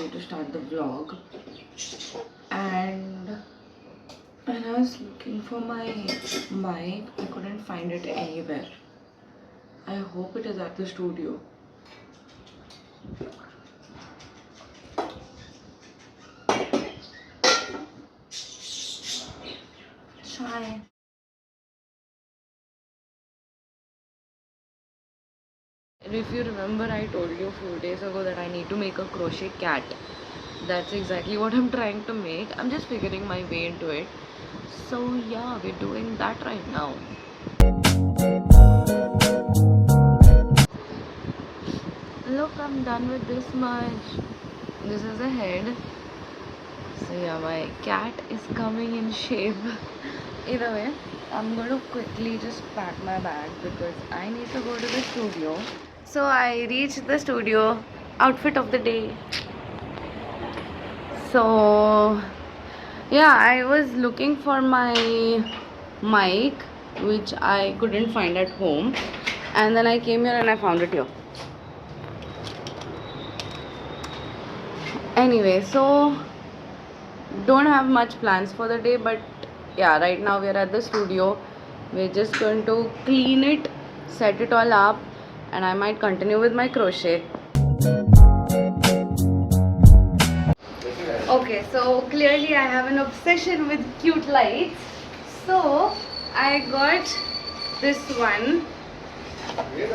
way to start the vlog. And when I was looking for my mic, I couldn't find it anywhere. I hope it is at the studio. Chai. If you remember, I told you a few days ago that I need to make a crochet cat. That's exactly what I'm trying to make. I'm just figuring my way into it. So yeah, we're doing that right now. Look, I'm done with this much. This is a head. So yeah, my cat is coming in shape. Either way, I'm going to quickly just pack my bag because I need to go to the studio. So I reached the studio. Outfit of the day. So yeah, I was looking for my mic, which I couldn't find at home, and then I came here and I found it here. Anyway, so don't have much plans for the day, but yeah, right now we are at the studio. We're just going to clean it, set it all up, and I might continue with my crochet. Okay, so clearly I have an obsession with cute lights. So I got this one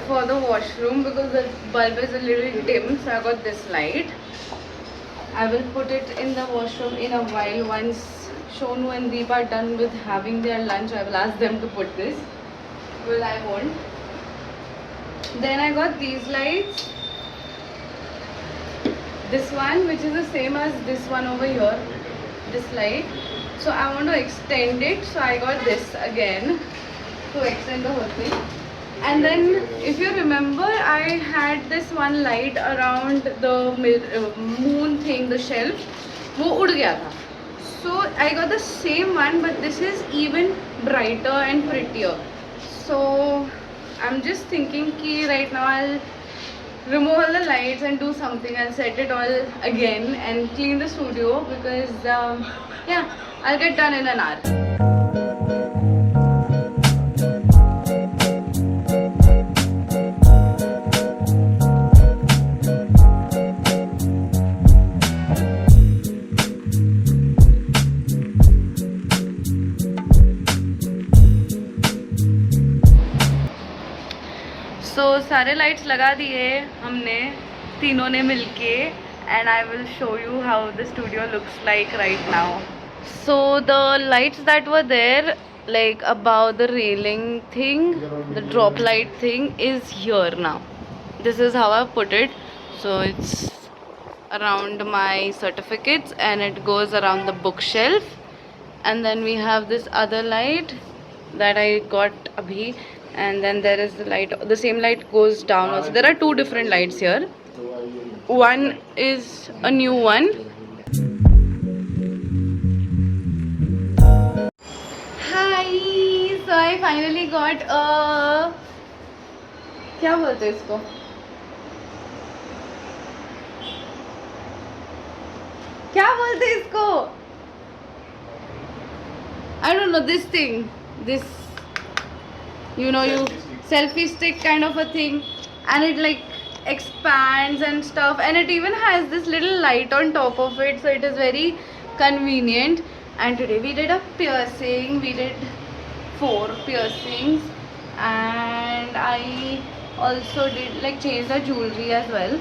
for the washroom because the bulb is a little dim, so I got this light. I will put it in the washroom in a while. Once Shonu and Deepa are done with having their lunch, I will ask them to put this. Well, I won't. Then I got these lights. This one, which is the same as this one over here, this light. So I want to extend it, so I got this again to extend the whole thing. And then if you remember, I had this one light around the moon thing, the shelf, वो उड़ गया था. So I got the same one, but this is even brighter and prettier. So I'm just thinking कि right now I'll remove all the lights and do something. I'll set it all again and clean the studio because yeah, I'll get done in an hour. So सारे lights लगा दिए हमने तीनों ने मिलके, and I will show you how the studio looks like right now. So the lights that were there, like above the railing thing, the drop light thing, is here now. This is how I put it. So it's around my certificates and it goes around the bookshelf, and then we have this other light that I got abhi, and then there is the light, the same light goes down also. There are two different lights here. One is a new one. Hi, so I finally got a, क्या बोलते हैं इसको, क्या बोलते हैं इसको, I don't know, this thing, this, you know, you selfie stick kind of a thing, and it like expands and stuff, and it even has this little light on top of it, so it is very convenient. And today we did a piercing. We did 4 piercings, and I also did like change the jewelry as well.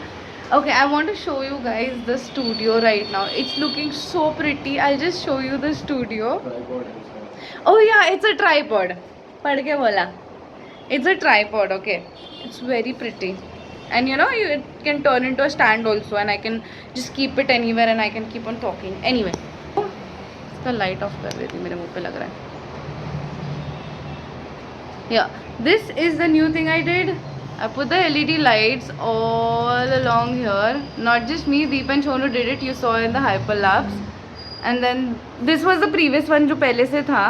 Okay, I want to show you guys the studio right now. It's looking so pretty. I'll just show you the studio. Oh yeah, it's a tripod. पढ़ के बोला. It's a tripod, okay. It's very pretty. And you know, it can turn into a stand also, and I can just keep it anywhere and I can keep on talking. Anyway. इसका light off कर देती, मेरे मुंह पे लग रहा है. Yeah, this is the new thing I did. I put the LED lights all along here. Not just me, Deep and Shonu did it. You saw in the hyperlapse. And then this was the previous one जो पहले से था.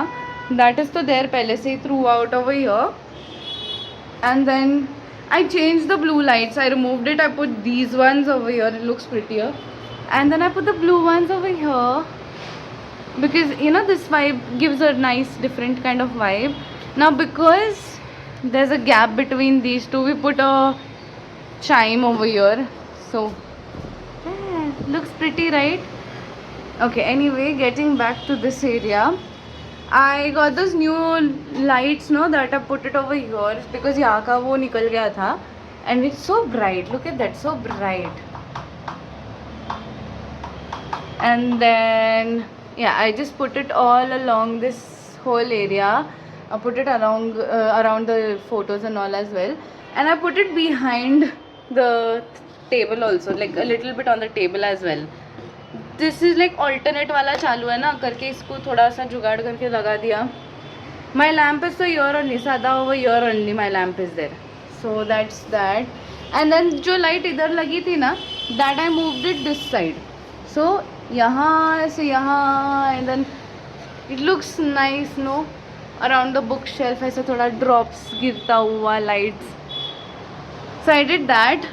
That is तो there पहले से throughout over here. And then I changed the blue lights. I removed it. I put these ones over here. It looks prettier. And then I put the blue ones over here because you know this vibe gives a nice different kind of vibe. Now because there's a gap between these two, we put a chime over here. So looks pretty, right? Okay, anyway, getting back to this area, I got those new lights, no, that I put it over here because यहाँ का वो निकल गया था, and it's so bright. Look at that, so bright. And then yeah, I just put it all along this whole area. I put it along around the photos and all as well, and I put it behind the table also, like a little bit on the table as well. This is like alternate वाला चालू है ना करके इसको थोड़ा सा जुगाड़ करके लगा दिया. माई लैम्प इज तो ईयर ओनली, सादा over here only my lamp is there. So that's that. And then जो लाइट इधर लगी थी ना, that I moved it this side. So यहाँ से यहाँ, and then it looks nice no around the bookshelf, ऐसे थोड़ा ड्रॉप्स गिरता हुआ lights. So I did that.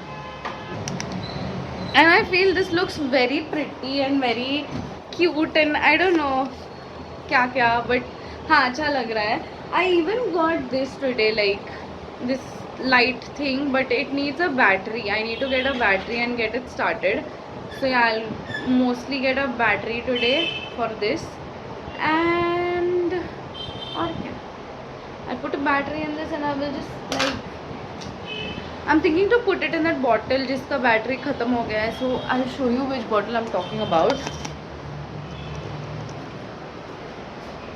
And I feel this looks very pretty and very cute and I don't know क्या क्या, but हाँ अच्छा लग रहा है. I even got this today, like this light thing, but it needs a battery. I need to get a battery and get it started. So yeah, I'll mostly get a battery today for this. And और क्या, I put a battery in this and I will just like, I'm thinking to put it in that bottle जिसका battery ख़त्म हो गया है. So I'll show you which bottle I'm talking about.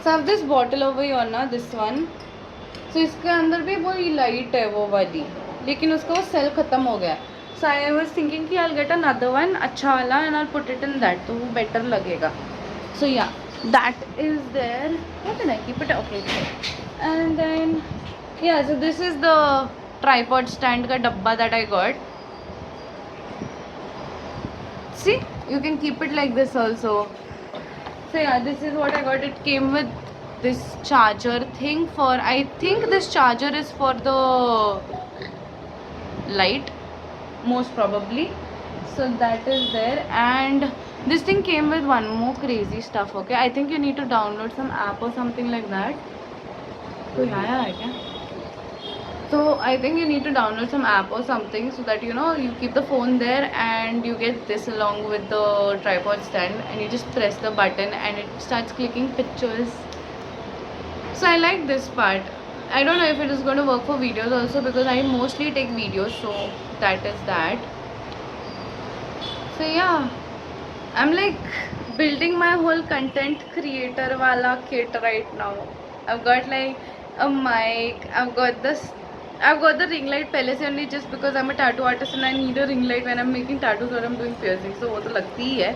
So I have this bottle over here ना, this one. So इसके अंदर भी वही लाइट है वो वाली, लेकिन उसका वो सेल ख़त्म हो गया. So I was thinking कि I'll get another one अच्छा वाला and I'll put it in that, तो वो better लगेगा. So yeah, that is there. Where did I keep it? Okay. And then yeah, so this is the tripod stand का डब्बा that I got. See, you can keep it like this also. So yeah, this is what I got. It came with this charger thing for, I think this charger is for the light most probably. So that is there. And this thing came with one more crazy stuff. Okay, I think you need to download some app or something like that. तो आया है क्या? So I think you need to download some app or something so that you know you keep the phone there and you get this along with the tripod stand and you just press the button and it starts clicking pictures. So I like this part. I don't know if it is going to work for videos also because I mostly take videos, so that is that. So yeah, I'm like building my whole content creator wala kit right now. I've got like a mic, I've got the ring light पहले से only just because I'm a tattoo artist and I need a ring light when I'm making tattoos or I'm doing piercing, so वो तो लगती ही है.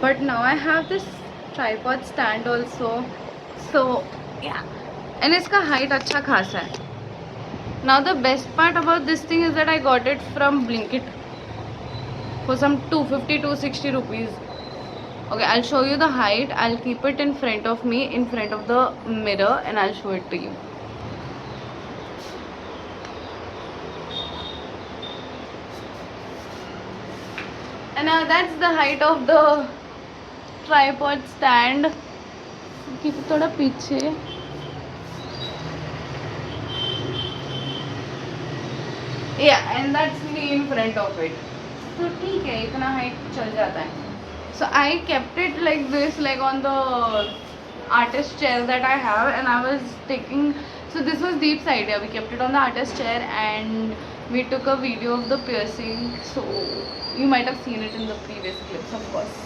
But now I have this tripod stand also, so yeah, and इसका height अच्छा खासा है. Now the best part about this thing is that I got it from Blinkit for some 250-260 rupees. Okay, I'll show you the height. I'll keep it in front of me, in front of the mirror, and I'll show it to you. And now that's the height of the tripod stand. Keep it थोड़ा पीछे. Yeah, and that's me in front of it. So ठीक है, इतना height चल जाता है. So I kept it like this, like on the artist chair that I have, and I was taking. So this was Deep's idea. We kept it on the artist chair and we took a video of the piercing. So you might have seen it in the previous clips, of course.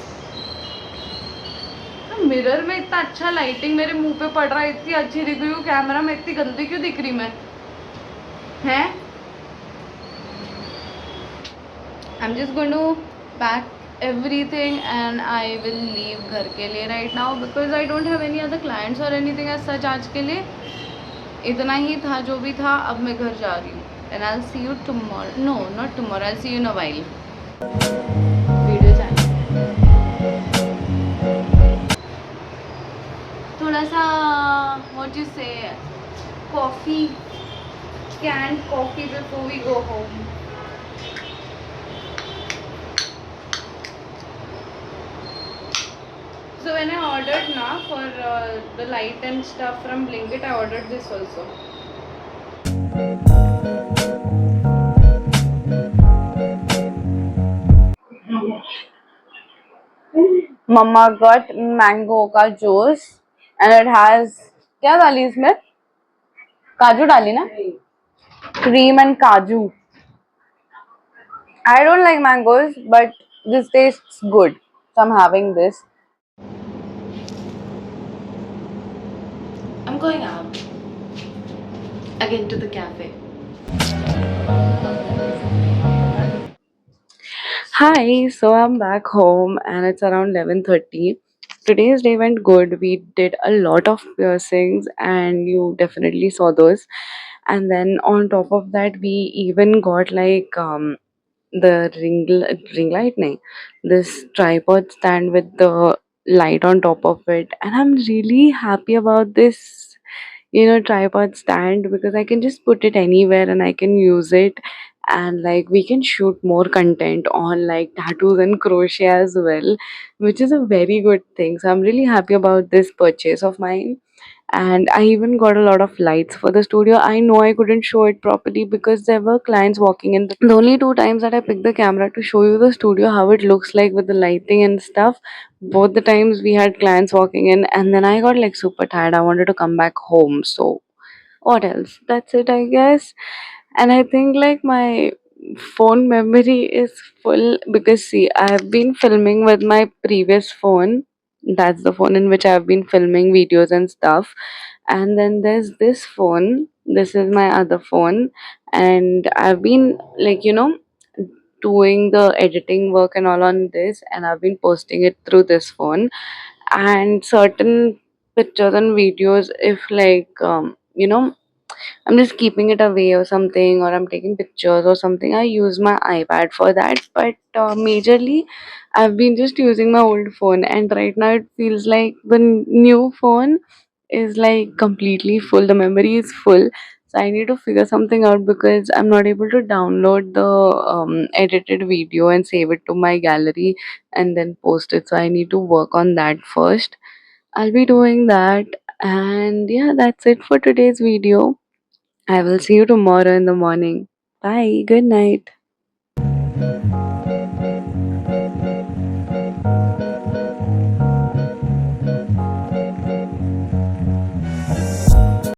Mirror में इतना अच्छा lighting मेरे मुंह पे पड़ रहा है, इतनी अच्छी दिख रही हूँ, कैमरा में इतनी गंदी क्यों दिख रही मैं हैं? I'm just going to pack everything and I will leave घर के लिए right now because I don't have any other clients or anything as such. आज के लिए इतना ही था जो भी था. अब मैं घर जा रही हूँ and I'll see you tomorrow. No, not tomorrow. I'll see you in a while. Video जाने थोड़ा सा what you say coffee, canned coffee before we go home. So when I ordered now for the light and stuff from Blinkit, I ordered this also. Mama got mango का juice and it has क्या डाली इसमें? काजू डाली ना? Cream and kaju. I don't like mangoes, but this tastes good. So I'm having this. I'm going out again to the cafe. Hi, so I'm back home and it's around 11:30. Today's day went good. We did a lot of piercings and you definitely saw those. And then on top of that, we even got like the ring light nahi, this tripod stand with the light on top of it. And I'm really happy about this tripod stand because I can just put it anywhere and I can use it, and like we can shoot more content on like tattoos and crochet as well, which is a very good thing. So I'm really happy about this purchase of mine. And I even got a lot of lights for the studio. I know I couldn't show it properly because there were clients walking in. The only two times that I picked the camera to show you the studio, how it looks like with the lighting and stuff, both the times we had clients walking in, and then I got like super tired. I wanted to come back home. So what else? That's it, I guess. And I think like my phone memory is full because see, I have been filming with my previous phone. That's the phone in which I've been filming videos and stuff. And then there's this phone. This is my other phone. And I've been like, doing the editing work and all on this, and I've been posting it through this phone. And certain pictures and videos, if like, I'm just keeping it away or something, or I'm taking pictures or something, I use my iPad for that. But majorly, I've been just using my old phone, and right now it feels like the new phone is like completely full. The memory is full. So I need to figure something out because I'm not able to download the edited video and save it to my gallery and then post it. So I need to work on that first. I'll be doing that. And yeah, that's it for today's video. I will see you tomorrow in the morning. Bye. Good night.